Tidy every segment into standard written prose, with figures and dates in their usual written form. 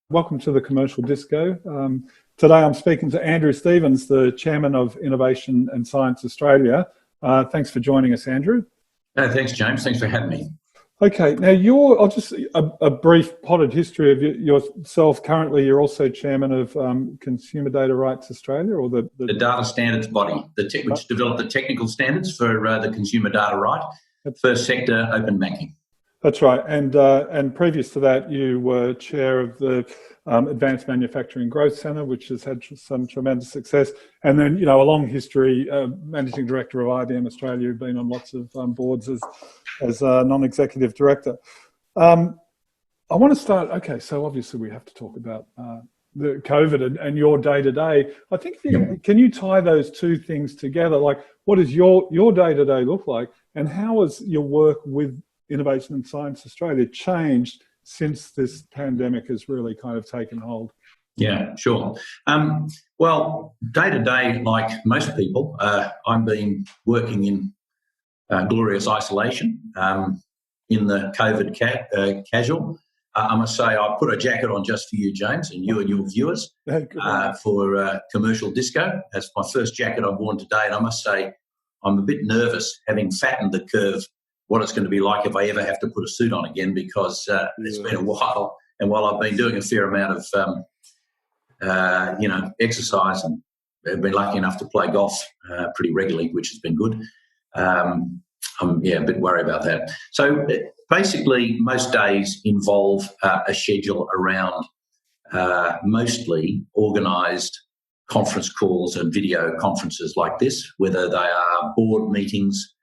Welcome to the Commercial Disco. Today I'm speaking to Andrew Stevens, the Chairman of Innovation and Science Australia. Thanks for joining us, Andrew. Thanks, James. Thanks for having me. Okay, now I'll just a brief potted history of yourself. Currently, you're also Chairman of Consumer Data Rights Australia, or the data standards body, which developed the technical standards for the consumer data right, first sector open banking. That's right, and previous to that, you were chair of the Advanced Manufacturing Growth Centre, which has had some tremendous success, and then a long history, managing director of IBM Australia, you've been on lots of boards as a non-executive director. I want to start. Okay, so obviously we have to talk about the COVID and your day to day. I think can you tie those two things together? Like, what does your day to day look like, and how has your work with Innovation and Science Australia changed since this pandemic has really kind of taken hold? Yeah, sure. Well, day to day, like most people, I've been working in glorious isolation in the COVID casual. I must say, I put a jacket on just for you, James, and you and your viewers for Commercial Disco. That's my first jacket I've worn today, and I must say, I'm a bit nervous, having fattened the curve, what it's going to be like if I ever have to put a suit on again, because it's been a while. And while I've been doing a fair amount of, exercise, and I've been lucky enough to play golf pretty regularly, which has been good, I'm a bit worried about that. So basically, most days involve a schedule around mostly organised conference calls and video conferences like this, whether they are board meetings,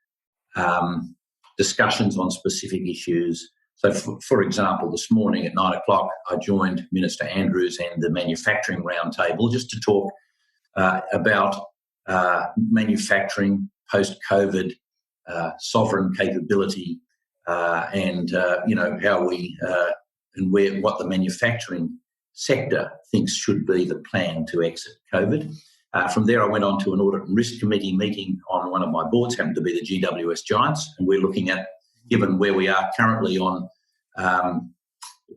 discussions on specific issues. So, for example, this morning at 9 o'clock, I joined Minister Andrews and the Manufacturing Roundtable just to talk about manufacturing post-COVID, sovereign capability, and how we and what the manufacturing sector thinks should be the plan to exit COVID. From there, I went on to an Audit and Risk Committee meeting on one of my boards, happened to be the GWS Giants, and we're looking at, given where we are currently on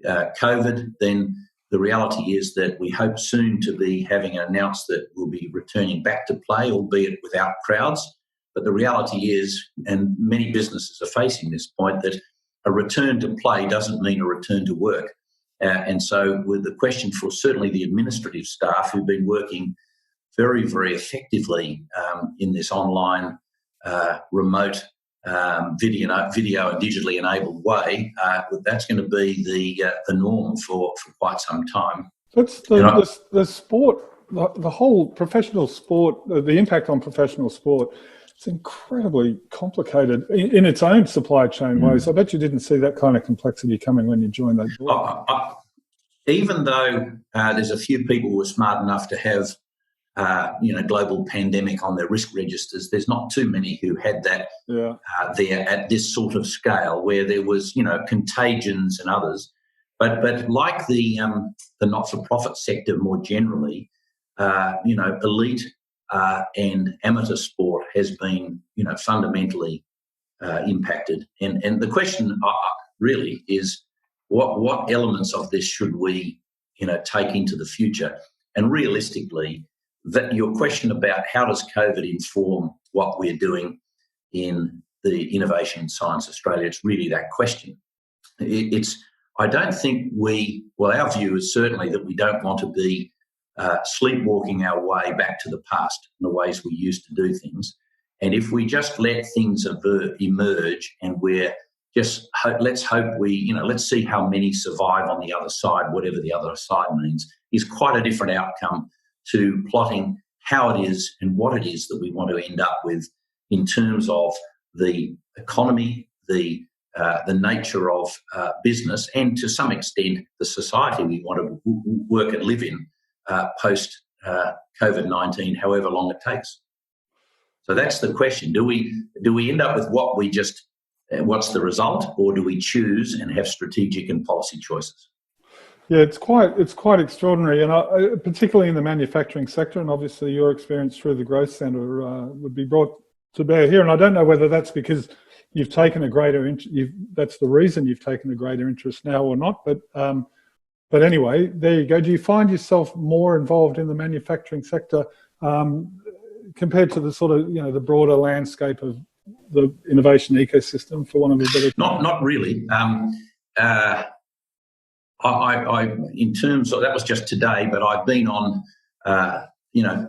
COVID, then the reality is that we hope soon to be having announced that we'll be returning back to play, albeit without crowds. But the reality is, and many businesses are facing this point, that a return to play doesn't mean a return to work. And so with the question for certainly the administrative staff who've been working very, very effectively in this online, remote, video and digitally enabled way, that's going to be the norm for quite some time. That's the sport, the whole professional sport, the impact on professional sport. It's incredibly complicated in its own supply chain ways. I bet you didn't see that kind of complexity coming when you joined that board. Even though there's a few people who were smart enough to have global pandemic on their risk registers, there's not too many who had that there at this sort of scale, where there was contagions and others. But like the not-for-profit sector more generally, elite and amateur sport has been fundamentally impacted. And the question really is, what elements of this should we take into the future? And realistically, that your question about how does COVID inform what we're doing in the Innovation and Science Australia, it's really that question. I don't think our view is certainly that we don't want to be sleepwalking our way back to the past in the ways we used to do things. And if we just let things emerge, and we're just let's see how many survive on the other side, whatever the other side means, is quite a different outcome to plotting how it is and what it is that we want to end up with in terms of the economy, the nature of business, and to some extent the society we want to work and live in post COVID-19, however long it takes. So that's the question: do we end up with what's the result, or do we choose and have strategic and policy choices? Yeah, it's quite extraordinary, and particularly in the manufacturing sector, and obviously your experience through the Growth Centre would be brought to bear here. And I don't know whether that's because you've taken a greater that's the reason you've taken a greater interest now or not. But But anyway, there you go. Do you find yourself more involved in the manufacturing sector compared to the sort of, the broader landscape of the innovation ecosystem, for one of a better term? Not really. I in terms of, that was just today, but I've been on,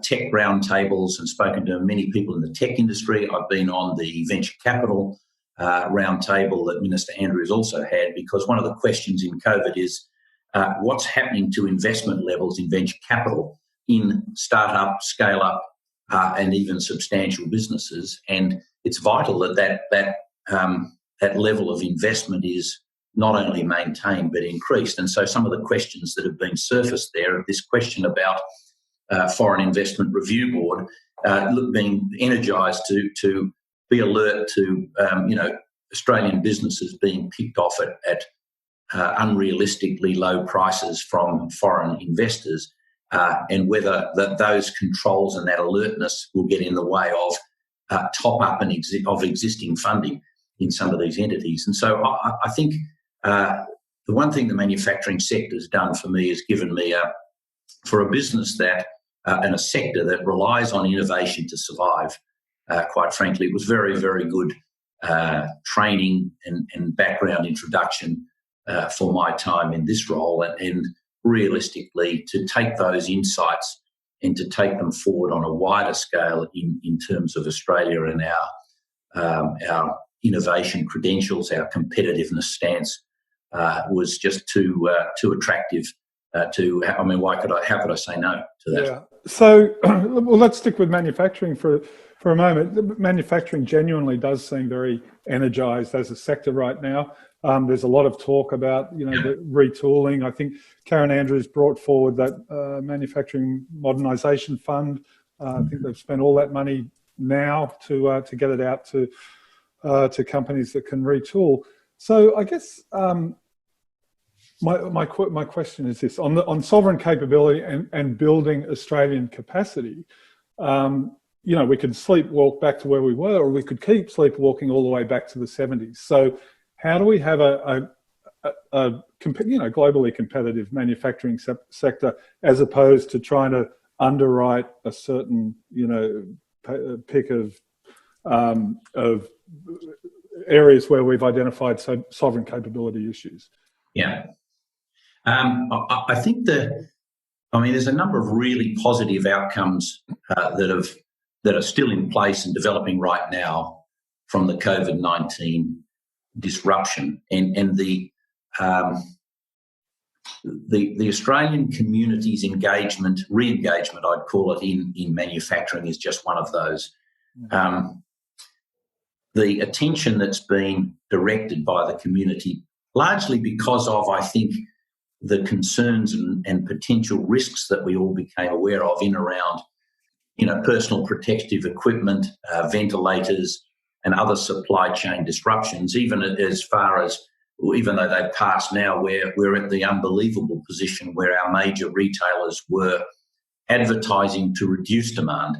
tech roundtables and spoken to many people in the tech industry. I've been on the venture capital roundtable that Minister Andrews also had, because one of the questions in COVID is what's happening to investment levels in venture capital in startup, scale up, and even substantial businesses. And it's vital that level of investment is not only maintained but increased. And so some of the questions that have been surfaced there, this question about Foreign Investment Review Board being energised to be alert to Australian businesses being picked off at unrealistically low prices from foreign investors, and whether those controls and that alertness will get in the way of top up of existing funding in some of these entities. And so I think the one thing the manufacturing sector has done for me is given me for a business that and a sector that relies on innovation to survive. Quite frankly, it was very, very good training and background introduction for my time in this role, and realistically to take those insights and to take them forward on a wider scale in terms of Australia and our innovation credentials, our competitiveness stance was just too attractive to. I mean, how could I say no to that? Yeah. So, well, let's stick with manufacturing for a moment. Manufacturing genuinely does seem very energised as a sector right now. There's a lot of talk about, the retooling. I think Karen Andrews brought forward that manufacturing modernisation fund. I think they've spent all that money now to get it out to companies that can retool. So I guess my question is this: on sovereign capability and building Australian capacity. We could sleepwalk back to where we were, or we could keep sleepwalking all the way back to the 70s. So how do we have a globally competitive manufacturing sector, as opposed to trying to underwrite a certain pick of areas where we've identified sovereign capability issues? Yeah, I think there's a number of really positive outcomes that are still in place and developing right now from the COVID-19 disruption, and the Australian community's re-engagement, I'd call it, in manufacturing is just one of those. The attention that's been directed by the community, largely because of, I think, the concerns and potential risks that we all became aware of in around, personal protective equipment, ventilators, and other supply chain disruptions, even though they've passed now, we're at the unbelievable position where our major retailers were advertising to reduce demand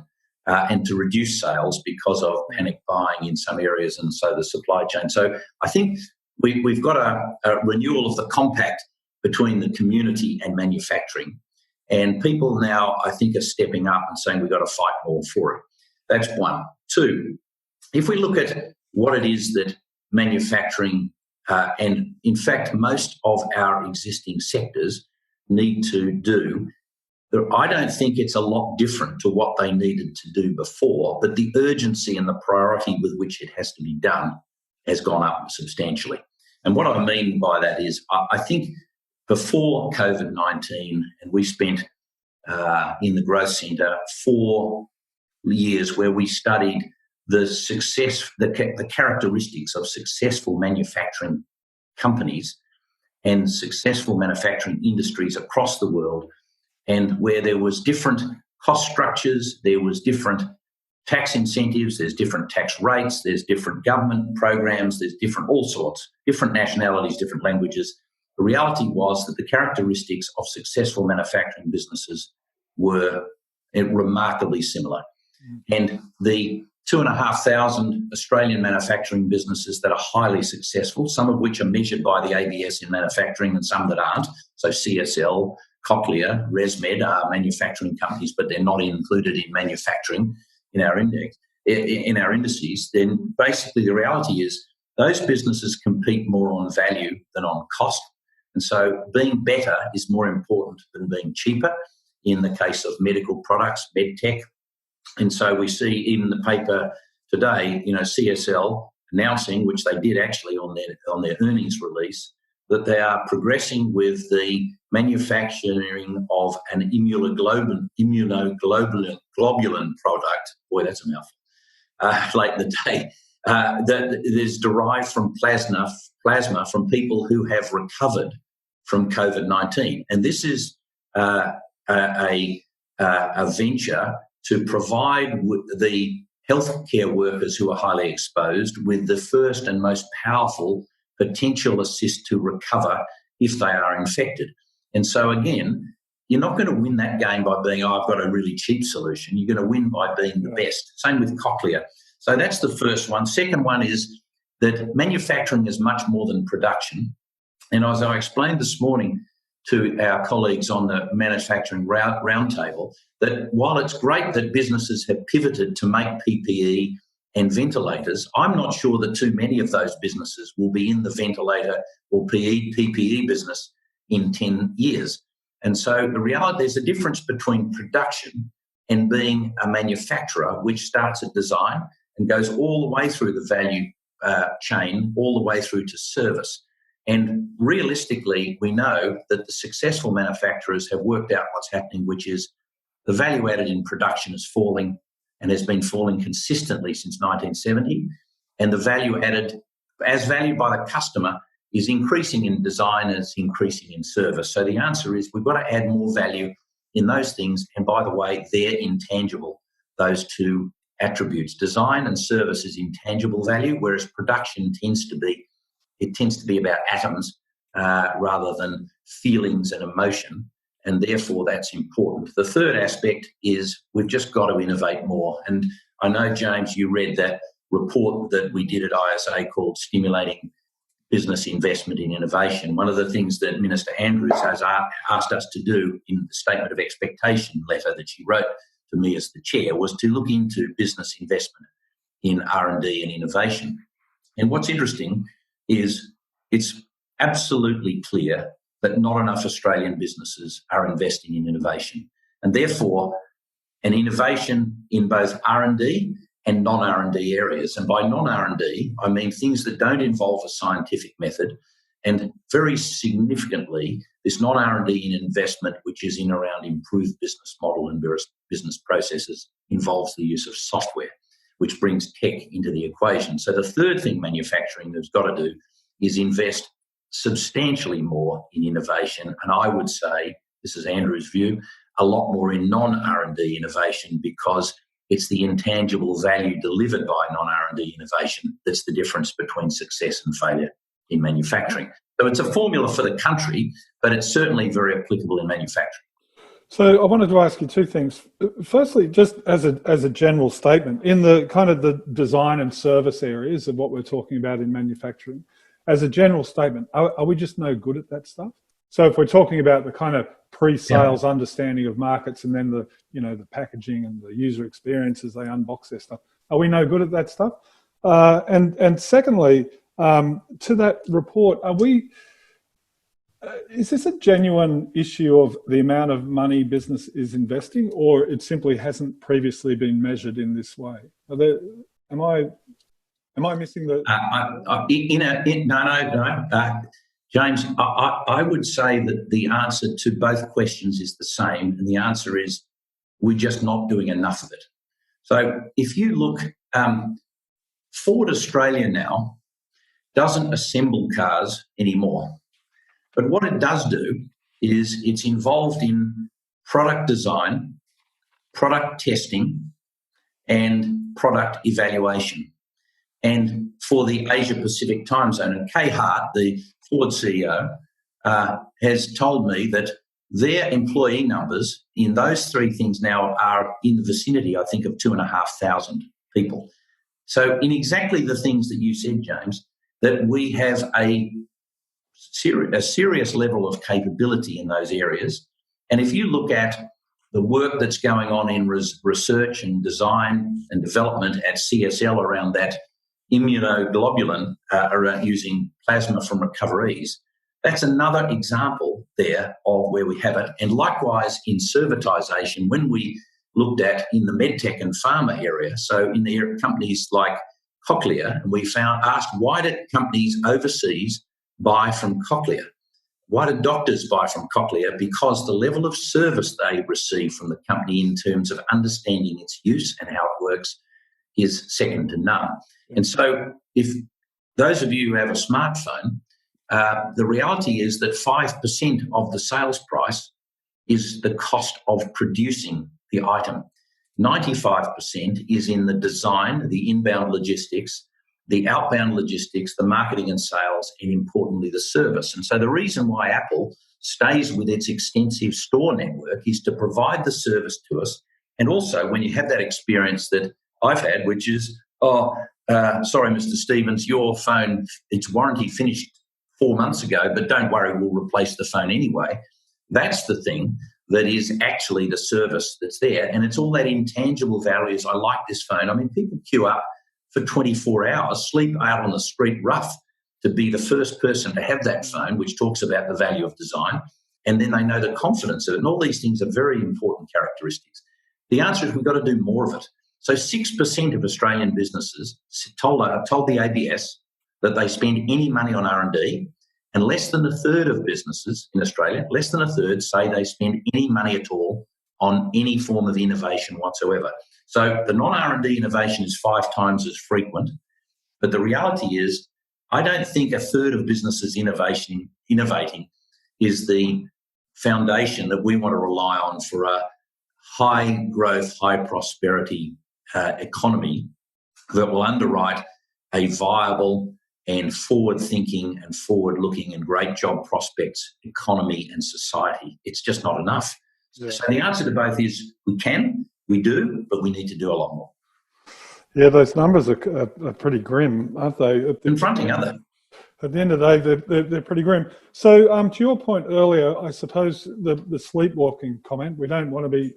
and to reduce sales because of panic buying in some areas, and so the supply chain. So I think we've got a renewal of the compact between the community and manufacturing, and people now, I think, are stepping up and saying we've got to fight more for it. That's one. Two, if we look at what it is that manufacturing and, in fact, most of our existing sectors need to do, I don't think it's a lot different to what they needed to do before, but the urgency and the priority with which it has to be done has gone up substantially. And what I mean by that is, I think before COVID-19, and we spent in the Growth Centre 4 years where we studied the characteristics of successful manufacturing companies and successful manufacturing industries across the world, and where there was different cost structures, there was different tax incentives, there's different tax rates, there's different government programs, there's all sorts, different nationalities, different languages. The reality was that the characteristics of successful manufacturing businesses were remarkably similar. And the 2,500 Australian manufacturing businesses that are highly successful, some of which are measured by the ABS in manufacturing and some that aren't. So CSL, Cochlear, ResMed are manufacturing companies, but they're not included in manufacturing in our index, in our indices. Then basically the reality is those businesses compete more on value than on cost. And so being better is more important than being cheaper in the case of medical products, medtech. And so we see even the paper today, CSL announcing, which they did actually on their earnings release, that they are progressing with the manufacturing of an immunoglobulin product. Boy, that's a mouthful. Late in the day, that is derived from plasma from people who have recovered from COVID-19, and this is a venture to provide the healthcare workers who are highly exposed with the first and most powerful potential assist to recover if they are infected. And so again, you're not going to win that game by being, I've got a really cheap solution. You're going to win by being the best. Same with Cochlear. So that's the first one. Second one is that manufacturing is much more than production. And as I explained this morning to our colleagues on the manufacturing roundtable, that while it's great that businesses have pivoted to make PPE and ventilators, I'm not sure that too many of those businesses will be in the ventilator or PPE business in 10 years. And so the reality, there's a difference between production and being a manufacturer, which starts at design and goes all the way through the value chain, all the way through to service. And realistically, we know that the successful manufacturers have worked out what's happening, which is the value added in production is falling and has been falling consistently since 1970. And the value added, as valued by the customer, is increasing in design and it's increasing in service. So the answer is we've got to add more value in those things. And by the way, they're intangible, those two attributes. Design and service is intangible value, whereas production tends to be about atoms rather than feelings and emotion, and therefore that's important. The third aspect is we've just got to innovate more. And I know, James, you read that report that we did at ISA called Stimulating Business Investment in Innovation. One of the things that Minister Andrews has asked us to do in the Statement of Expectation letter that she wrote to me as the chair was to look into business investment in R&D and innovation. And what's interesting is it's absolutely clear that not enough Australian businesses are investing in innovation. And therefore, an innovation in both R&D and non-R&D areas. And by non-R&D, I mean things that don't involve a scientific method. And very significantly, this non-R&D in investment, which is in around improved business model and business processes, involves the use of software, which brings tech into the equation. So the third thing manufacturing has got to do is invest substantially more in innovation. And I would say, this is Andrew's view, a lot more in non-R&D innovation, because it's the intangible value delivered by non-R&D innovation that's the difference between success and failure in manufacturing. So it's a formula for the country, but it's certainly very applicable in manufacturing. So I wanted to ask you two things. Firstly, just as a general statement, in the kind of the design and service areas of what we're talking about in manufacturing, as a general statement, are we just no good at that stuff? So if we're talking about the kind of pre-sales understanding of markets and then the packaging and the user experience as they unbox their stuff, are we no good at that stuff? And secondly, to that report, is this a genuine issue of the amount of money business is investing, or it simply hasn't previously been measured in this way? Am I missing the? No. James, I would say that the answer to both questions is the same, and the answer is we're just not doing enough of it. So if you look, Ford Australia now doesn't assemble cars anymore. But what it does do is it's involved in product design, product testing, and product evaluation. And for the Asia Pacific time zone, and Kay Hart, the Ford CEO, has told me that their employee numbers in those three things now are in the vicinity, I think, of 2,500 people. So in exactly the things that you said, James, that we have a serious level of capability in those areas. And if you look at the work that's going on in research and design and development at CSL around that immunoglobulin, around using plasma from recoverees, that's another example there of where we have it. And likewise in servitization, when we looked at in the medtech and pharma area, so in the companies like Cochlear, and we asked why did companies overseas buy from Cochlear? Why do doctors buy from Cochlear? Because the level of service they receive from the company in terms of understanding its use and how it works is second to none. And so if those of you who have a smartphone, the reality is that 5% of the sales price is the cost of producing the item. 95% is in the design, the inbound logistics, the outbound logistics, the marketing and sales, and importantly, the service. And so the reason why Apple stays with its extensive store network is to provide the service to us. And also, when you have that experience that I've had, which is, sorry, Mr. Stevens, your phone, its warranty finished 4 months ago, but don't worry, we'll replace the phone anyway. That's the thing that is actually the service that's there. And it's all that intangible values. I like this phone. I mean, people queue up for 24 hours, sleep out on the street rough to be the first person to have that phone, which talks about the value of design. And then they know the confidence of it. And all these things are very important characteristics. The answer is we've got to do more of it. So 6% of Australian businesses told the ABS that they spend any money on R&D, and less than a third of businesses in Australia, less than a third, say they spend any money at all on any form of innovation whatsoever. So the non-R&D innovation is 5 times as frequent, but the reality is I don't think a third of businesses innovating is the foundation that we want to rely on for a high growth, high prosperity economy that will underwrite a viable and forward-thinking and forward-looking and great job prospects economy and society. It's just not enough. Yeah. So the answer to both is we can, we do, but we need to do a lot more. Yeah, those numbers are pretty grim, aren't they? Confronting, aren't they? At the end of the day, they're pretty grim. So to your point earlier, I suppose the sleepwalking comment, we don't want to be,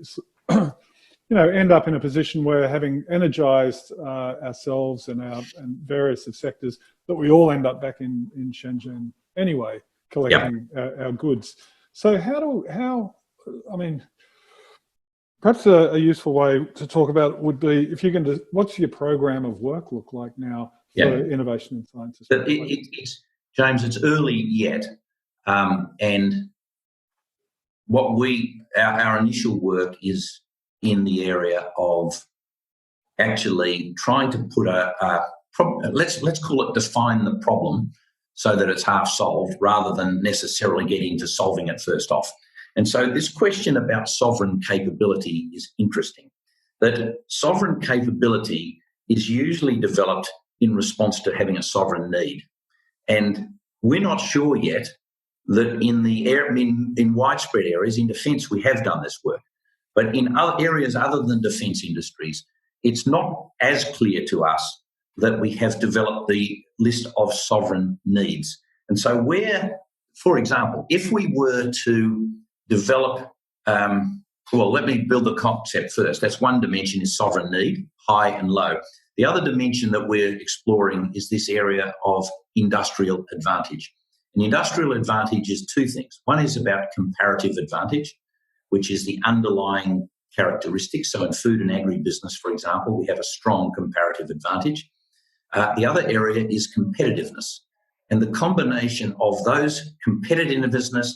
end up in a position where having energized ourselves and various sectors, that we all end up back in Shenzhen anyway, collecting our goods. So perhaps a useful way to talk about it would be if you can, what's your program of work look like now for innovation in science? James, it's early yet. And what our initial work is in the area of actually trying to put let's call it define the problem so that it's half solved rather than necessarily get into solving it first off. And so this question about sovereign capability is interesting. That sovereign capability is usually developed in response to having a sovereign need. And we're not sure yet that in widespread areas, in defence, we have done this work. But in other areas other than defence industries, it's not as clear to us that we have developed the list of sovereign needs. And so for example, if we were to develop, let me build the concept first. That's one dimension is sovereign need, high and low. The other dimension that we're exploring is this area of industrial advantage. And industrial advantage is 2 things. One is about comparative advantage, which is the underlying characteristics. So in food and agribusiness, for example, we have a strong comparative advantage. The other area is competitiveness. And the combination of those competitiveness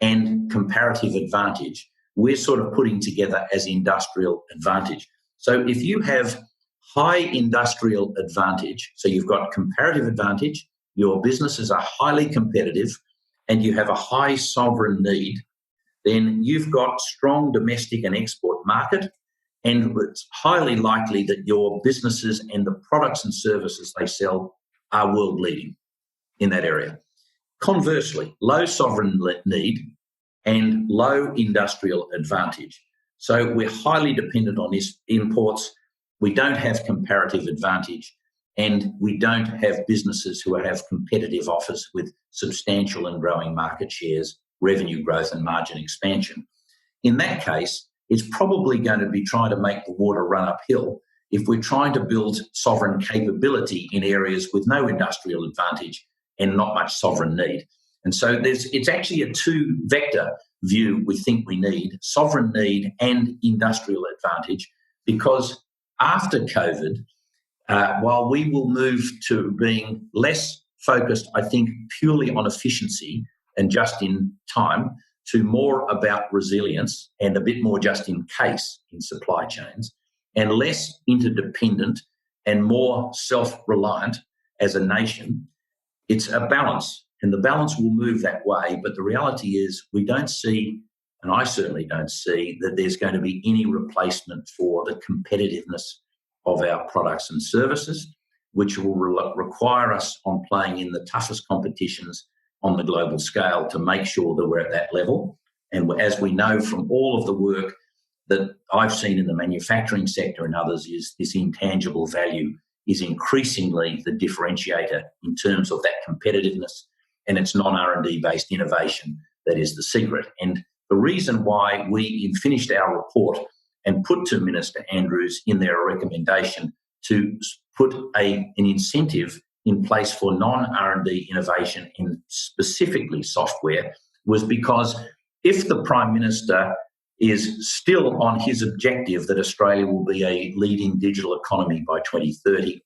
and comparative advantage, we're sort of putting together as industrial advantage. So if you have high industrial advantage, so you've got comparative advantage, your businesses are highly competitive, and you have a high sovereign need, then you've got strong domestic and export market, and it's highly likely that your businesses and the products and services they sell are world leading in that area. Conversely, low sovereign need and low industrial advantage. So we're highly dependent on imports. we don't have comparative advantage, and we don't have businesses who have competitive offers with substantial and growing market shares, revenue growth and margin expansion. In that case, it's probably going to be trying to make the water run uphill if we're trying to build sovereign capability in areas with no industrial advantage and not much sovereign need. And so it's actually a two-vector view we think we need, sovereign need and industrial advantage, because after COVID, while we will move to being less focused, I think, purely on efficiency and just in time, to more about resilience and a bit more just in case in supply chains, and less interdependent and more self-reliant as a nation, it's a balance. And the balance will move that way. But the reality is we don't see, and I certainly don't see, that there's going to be any replacement for the competitiveness of our products and services, which will require us on playing in the toughest competitions on the global scale to make sure that we're at that level. And as we know from all of the work that I've seen in the manufacturing sector and others, is this intangible value is increasingly the differentiator in terms of that competitiveness, and it's non-R&D based innovation that is the secret. And the reason why we finished our report and put to Minister Andrews in their recommendation to put an incentive in place for non-R&D innovation in specifically software was because if the Prime Minister is still on his objective that Australia will be a leading digital economy by 2030,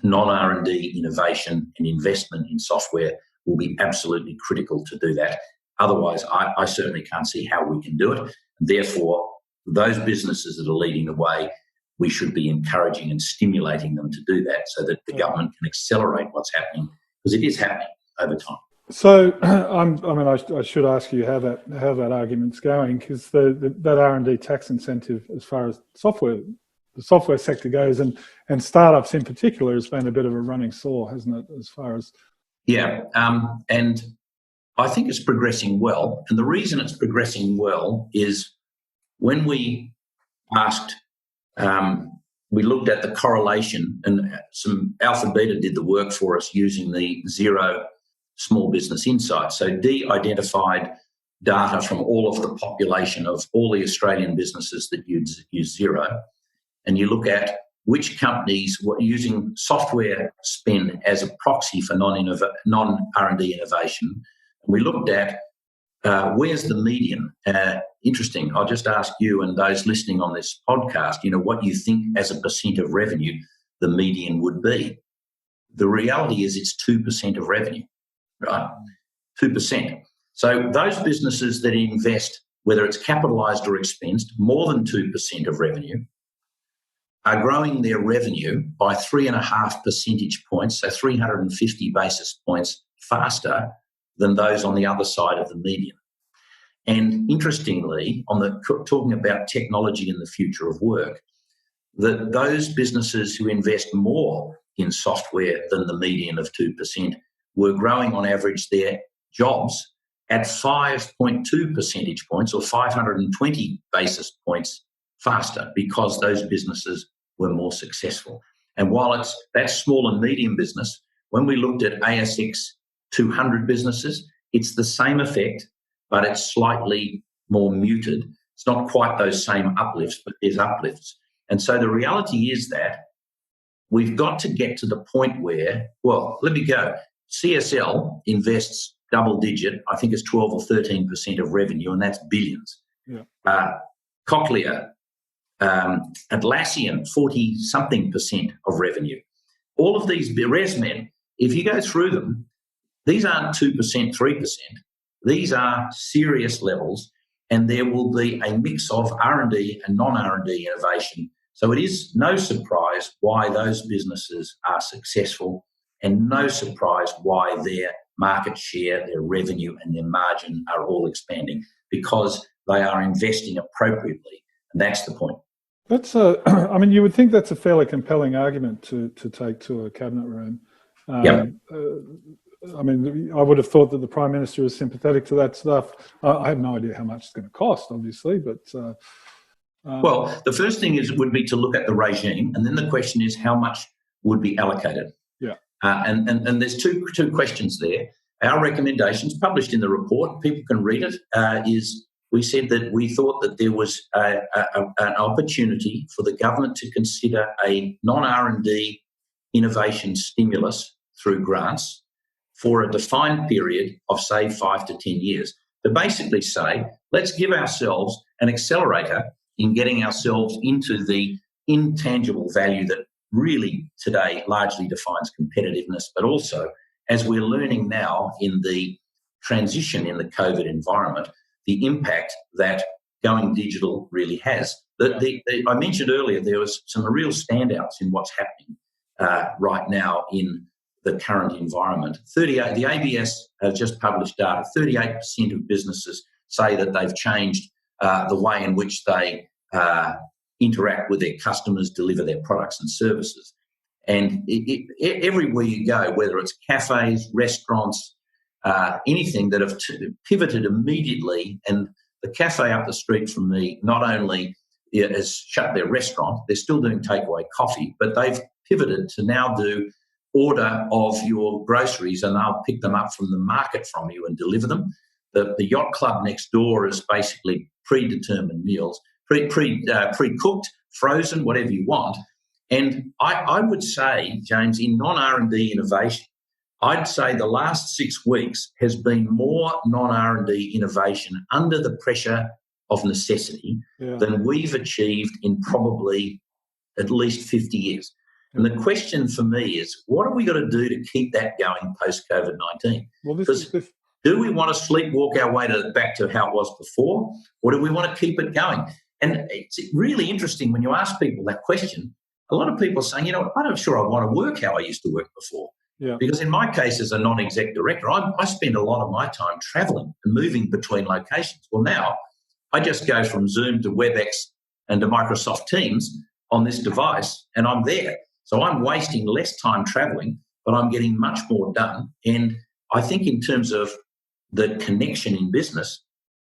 non-R&D innovation and investment in software will be absolutely critical to do that. Otherwise, I certainly can't see how we can do it. Therefore, those businesses that are leading the way, we should be encouraging and stimulating them to do that so that the government can accelerate what's happening, because it is happening over time. So, I should ask you how that argument's going, because that R&D tax incentive, as far as the software sector goes, and startups in particular, has been a bit of a running sore, hasn't it? As far as and I think it's progressing well. And the reason it's progressing well is when we asked, we looked at the correlation, and some Alpha Beta did the work for us using the Xero Small Business Insights. So de-identified data from all of the population of all the Australian businesses that use Xero, and you look at which companies were using software spend as a proxy for non-R&D innovation. And we looked at where's the median. Interesting. I'll just ask you and those listening on this podcast, what you think as a percent of revenue the median would be. The reality is it's 2% of revenue, right? 2%. So those businesses that invest, whether it's capitalised or expensed, more than 2% of revenue, are growing their revenue by 3.5 percentage points, so 350 basis points faster than those on the other side of the median. And interestingly, talking about technology and the future of work, that those businesses who invest more in software than the median of 2% were growing on average their jobs at 5.2 percentage points, or 520 basis points faster, because those businesses were more successful. And while it's that small and medium business, when we looked at ASX 200 businesses, it's the same effect, but it's slightly more muted. It's not quite those same uplifts, but there's uplifts. And so the reality is that we've got to get to the point where, let me go. CSL invests double digit, I think it's 12 or 13% of revenue, and that's billions. Yeah. Cochlear, Atlassian, 40-something% of revenue. All of these, ResMed, if you go through them, these aren't 2%, 3%. These are serious levels, and there will be a mix of R&D and non-R&D innovation. So it is no surprise why those businesses are successful, and no surprise why their market share, their revenue and their margin are all expanding, because they are investing appropriately. And that's the point. That's you would think that's a fairly compelling argument to take to a cabinet room. I would have thought that the Prime Minister is sympathetic to that stuff. I have no idea how much it's going to cost, obviously, but Well, the first thing would be to look at the regime, and then the question is how much would be allocated. Yeah. And there's two questions there. Our recommendations, published in the report, people can read it, is we said that we thought that there was an opportunity for the government to consider a non-R&D innovation stimulus through grants for a defined period of, say, 5 to 10 years. To basically say, let's give ourselves an accelerator in getting ourselves into the intangible value that really today largely defines competitiveness, but also, as we're learning now in the transition in the COVID environment, the impact that going digital really has. I mentioned earlier there was some real standouts in what's happening right now in the current environment. The ABS has just published data. 38% of businesses say that they've changed the way in which they interact with their customers, deliver their products and services. And everywhere you go, whether it's cafes, restaurants, anything that have pivoted immediately, and the cafe up the street from me not only has shut their restaurant, they're still doing takeaway coffee, but they've pivoted to now do order of your groceries and they'll pick them up from the market from you and deliver them. The yacht club next door is basically predetermined meals, pre-cooked, frozen, whatever you want. And I would say, James, in non-R&D innovation, I'd say the last 6 weeks has been more non-R&D innovation under the pressure of necessity than we've achieved in probably at least 50 years. And the question for me is, what are we got to do to keep that going post-COVID-19? Because do we want to sleepwalk our way back to how it was before, or do we want to keep it going? And it's really interesting when you ask people that question. A lot of people are saying, I'm not sure I want to work how I used to work before. Yeah. Because in my case as a non-exec director, I spend a lot of my time travelling and moving between locations. Well, now I just go from Zoom to WebEx and to Microsoft Teams on this device, and I'm there. So I'm wasting less time travelling, but I'm getting much more done. And I think in terms of the connection in business,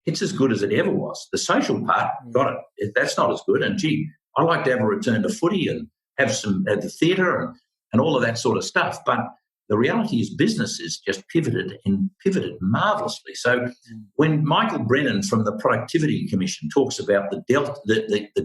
it's as good as it ever was. The social part, got it. That's not as good. And gee, I like to have a return to footy and have some at the theatre and all of that sort of stuff. But the reality is business has just pivoted marvellously. So when Michael Brennan from the Productivity Commission talks about the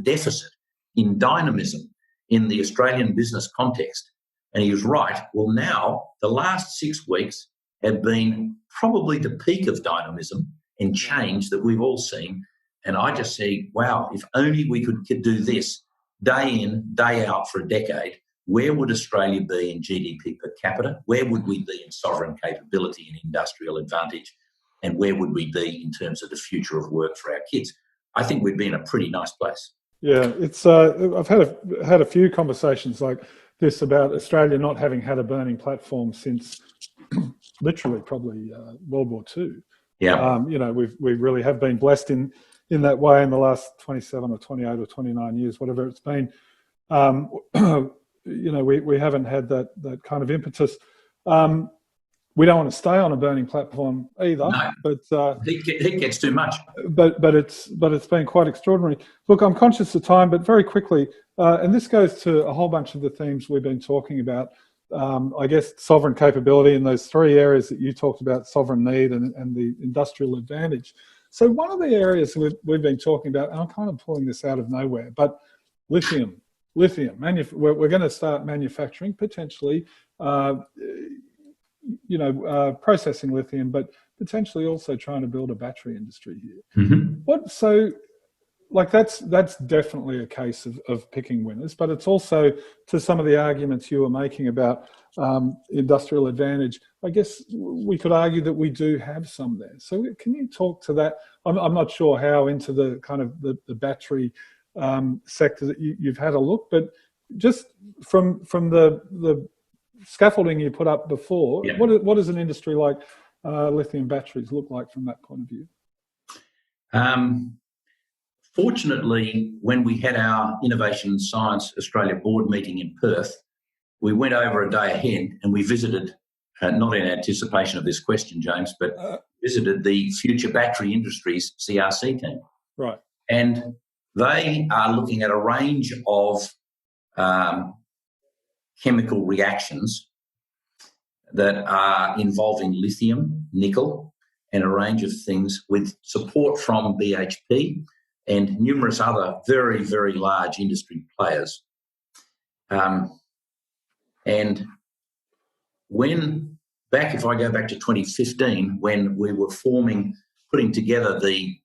deficit in dynamism in the Australian business context, and he was right, well, now the last 6 weeks have been probably the peak of dynamism and change that we've all seen. And I just say, wow, if only we could do this day in, day out for a decade, where would Australia be in GDP per capita? Where would we be in sovereign capability and industrial advantage? And where would we be in terms of the future of work for our kids? I think we'd be in a pretty nice place. Yeah, it's. I've had a few conversations like this about Australia not having had a burning platform since literally probably World War II. Yeah. We really have been blessed in that way in the last 27 or 28 or 29 years, whatever it's been. We haven't had that kind of impetus. We don't want to stay on a burning platform either. No, but it gets too much. But it's been quite extraordinary. Look, I'm conscious of time, but very quickly, and this goes to a whole bunch of the themes we've been talking about. I guess sovereign capability in those 3 areas that you talked about: sovereign need and the industrial advantage. So one of the areas we've been talking about, and I'm kind of pulling this out of nowhere, but lithium. We're going to start manufacturing potentially. Processing lithium, but potentially also trying to build a battery industry here. Mm-hmm. That's definitely a case of picking winners, but it's also, to some of the arguments you were making about industrial advantage, I guess we could argue that we do have some there. So can you talk to that? I'm not sure how into the kind of the battery sector that you've had a look, but just from the scaffolding you put up before, what does an industry like lithium batteries look like from that point of view? Fortunately, when we had our Innovation Science Australia board meeting in Perth, we went over a day ahead and we visited, not in anticipation of this question, James, but visited the Future Battery Industries CRC team. Right. And They are looking at a range of chemical reactions that are involving lithium, nickel, and a range of things with support from BHP and numerous other very, very large industry players. And if I go back to 2015, when we were putting together the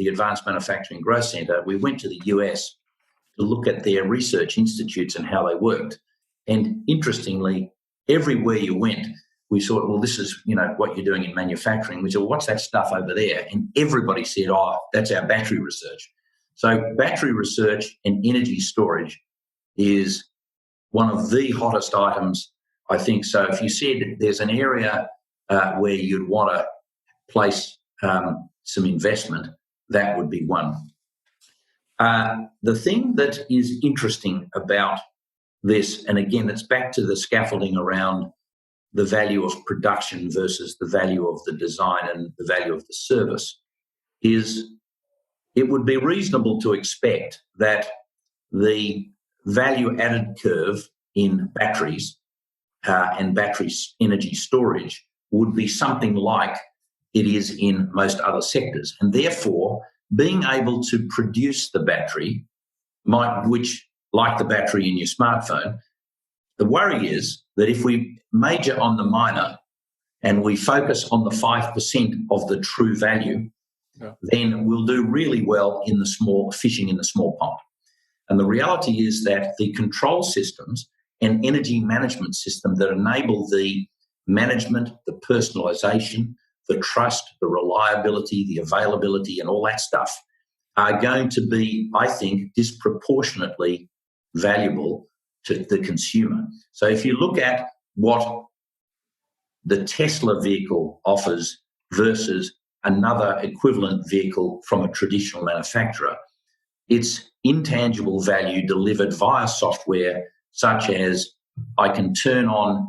Advanced Manufacturing Growth Centre, we went to the US to look at their research institutes and how they worked. And interestingly, everywhere you went, we thought, well, this is, what you're doing in manufacturing. We said, well, what's that stuff over there? And everybody said, oh, that's our battery research. So battery research and energy storage is one of the hottest items, I think. So if you said there's an area where you'd want to place some investment, that would be one. The thing that is interesting about this, and again, it's back to the scaffolding around the value of production versus the value of the design and the value of the service, is it would be reasonable to expect that the value added curve in batteries and battery energy storage would be something like it is in most other sectors. And therefore, being able to produce the battery, which, like the battery in your smartphone, the worry is that if we major on the minor and we focus on the 5% of the true value, then we'll do really well in the small, fishing in the small pond. And the reality is that the control systems and energy management system that enable the management, the personalisation, the trust, the reliability, the availability, and all that stuff are going to be, I think, disproportionately valuable to the consumer. So if you look at what the Tesla vehicle offers versus another equivalent vehicle from a traditional manufacturer, it's intangible value delivered via software, such as I can turn on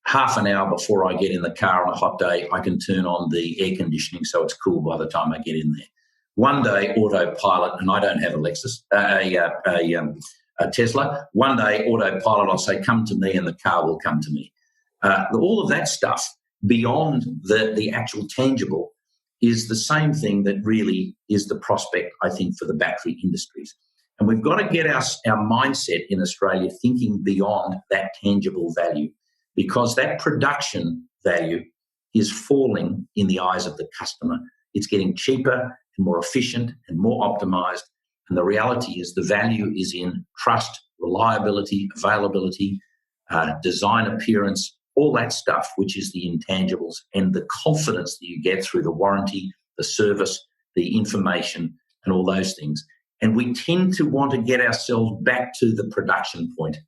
half an hour before I get in the car on a hot day, I can turn on the air conditioning so it's cool by the time I get in there. One day, autopilot, and I don't have a Tesla. One day, autopilot, I'll say, come to me, and the car will come to me. All of that stuff beyond the actual tangible is the same thing that really is the prospect, I think, for the battery industries. And we've got to get our mindset in Australia thinking beyond that tangible value, because that production value is falling in the eyes of the customer. It's getting cheaper and more efficient and more optimized. And the reality is the value is in trust, reliability, availability, design appearance, all that stuff, which is the intangibles, and the confidence that you get through the warranty, the service, the information, and all those things. And we tend to want to get ourselves back to the production point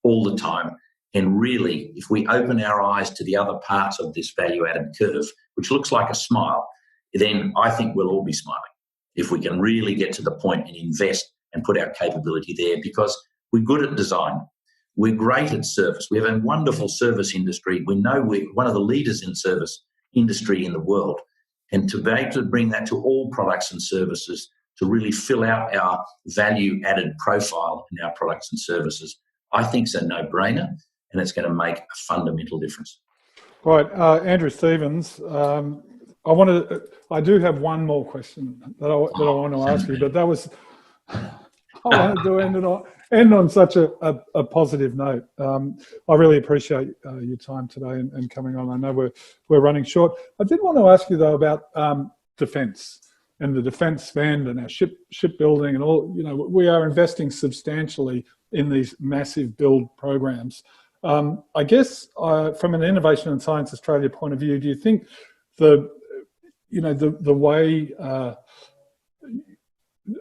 all the time. And really, if we open our eyes to the other parts of this value-added curve, which looks like a smile, then I think we'll all be smiling if we can really get to the point and invest and put our capability there, because we're good at design. We're great at service. We have a wonderful service industry. We know we're one of the leaders in service industry in the world. And to be able to bring that to all products and services, to really fill out our value-added profile in our products and services, I think is a no-brainer, and it's going to make a fundamental difference. Right, Andrew Stevens, I do have one more question that I want to ask you, but that was, I wanted to end on such a positive note. I really appreciate your time today and coming on. I know we're running short. I did want to ask you though about defence and the defence spend and our shipbuilding and all. You know, we are investing substantially in these massive build programs. I guess from an Innovation and Science Australia point of view, do you think the way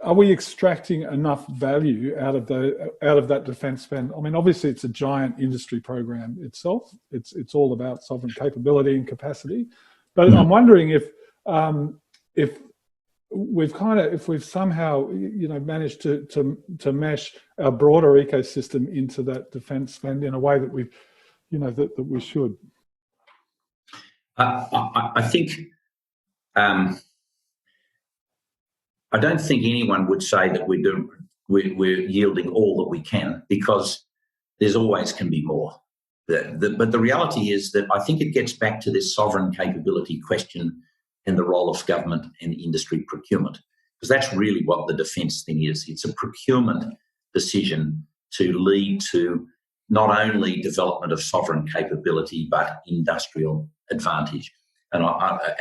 are we extracting enough value out of that defence spend? I mean, obviously it's a giant industry program itself. It's all about sovereign capability and capacity, but I'm wondering if we've somehow managed to mesh our broader ecosystem into that defence spend in a way that that we should. I think I don't think anyone would say that we're yielding all that we can, because there's always can be more. But the reality is that I think it gets back to this sovereign capability question and the role of government and industry procurement, because that's really what the defence thing is. It's a procurement decision to lead to not only development of sovereign capability, but industrial advantage. And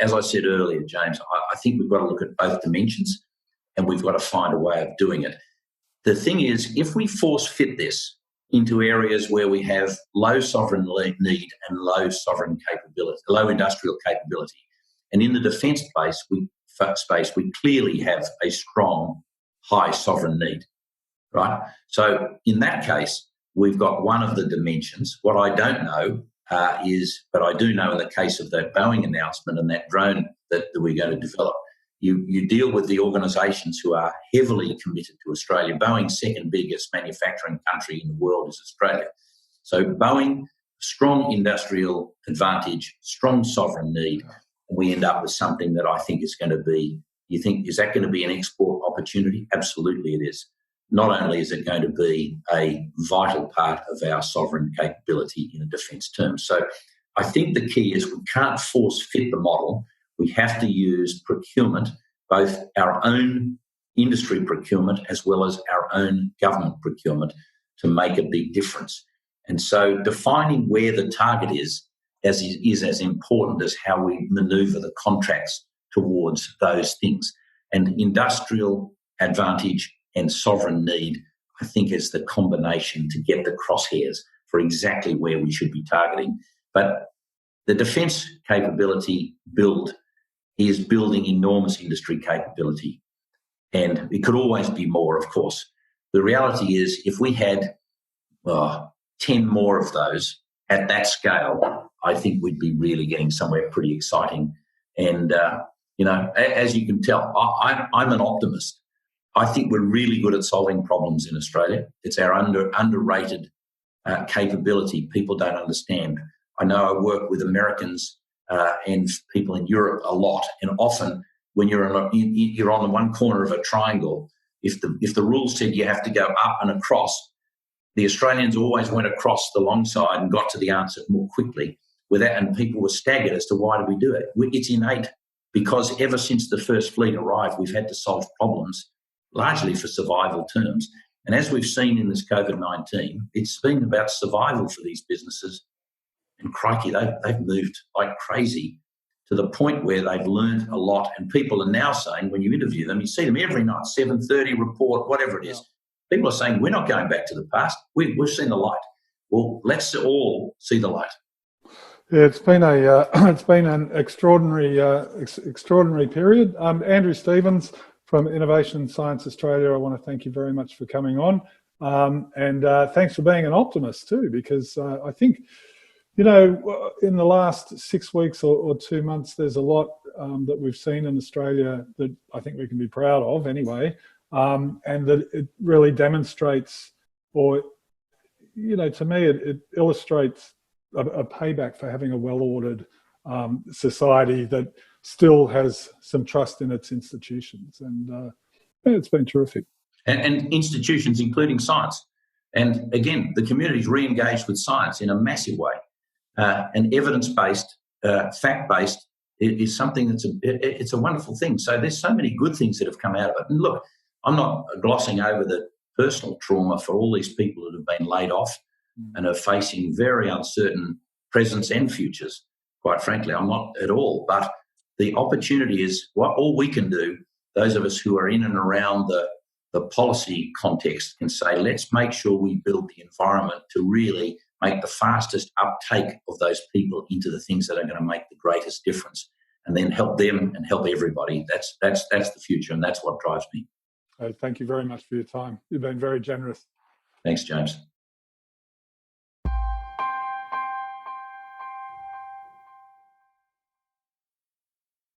as I said earlier, James, I think we've got to look at both dimensions, and we've got to find a way of doing it. The thing is, if we force fit this into areas where we have low sovereign need and low sovereign capability, low industrial capability, and in the defence space, we clearly have a strong, high sovereign need, right? So in that case, we've got one of the dimensions. What I don't know but I do know in the case of that Boeing announcement and that drone that we're going to develop, you deal with the organisations who are heavily committed to Australia. Boeing's second biggest manufacturing country in the world is Australia. So Boeing, strong industrial advantage, strong sovereign need, and we end up with something that I think is going to be, is that going to be an export opportunity? Absolutely it is. Not only is it going to be a vital part of our sovereign capability in a defence terms. So I think the key is we can't force fit the model. We have to use procurement, both our own industry procurement as well as our own government procurement, to make a big difference. And so defining where the target is as important as how we manoeuvre the contracts towards those things. And industrial advantage and sovereign need, I think, is the combination to get the crosshairs for exactly where we should be targeting. But the defence capability build is building enormous industry capability. And it could always be more, of course. The reality is, if we had 10 more of those at that scale, I think we'd be really getting somewhere pretty exciting. And, as you can tell, I'm an optimist. I think we're really good at solving problems in Australia. It's our underrated capability. People don't understand. I know I work with Americans and people in Europe a lot, and often when you're on the one corner of a triangle, if the rules said you have to go up and across, the Australians always went across the long side and got to the answer more quickly. And people were staggered as to why do we do it. It's innate, because ever since the first fleet arrived, we've had to solve problems largely for survival terms. And as we've seen in this COVID-19, it's been about survival for these businesses. And crikey, they've moved like crazy to the point where they've learned a lot. And people are now saying, when you interview them, you see them every night, 7:30 report, whatever it is. People are saying, we're not going back to the past. We've seen the light. Well, let's all see the light. Yeah, it's been an extraordinary period. Andrew Stevens from Innovation Science Australia, I want to thank you very much for coming on, and thanks for being an optimist too, because I think, in the last 6 weeks or 2 months, there's a lot that we've seen in Australia that I think we can be proud of anyway, and that it really demonstrates, or, to me, it illustrates a payback for having a well-ordered society that still has some trust in its institutions. And it's been terrific. And institutions, including science. And again, the community's re-engaged with science in a massive way. And evidence-based, fact-based is something it's a wonderful thing. So there's so many good things that have come out of it. And look, I'm not glossing over the personal trauma for all these people that have been laid off and are facing very uncertain presents and futures. Quite frankly, I'm not at all. But the opportunity is what all we can do, those of us who are in and around the policy context, can say, let's make sure we build the environment to really make the fastest uptake of those people into the things that are going to make the greatest difference, and then help them and help everybody. That's the future, and that's what drives me. Thank you very much for your time. You've been very generous. Thanks, James.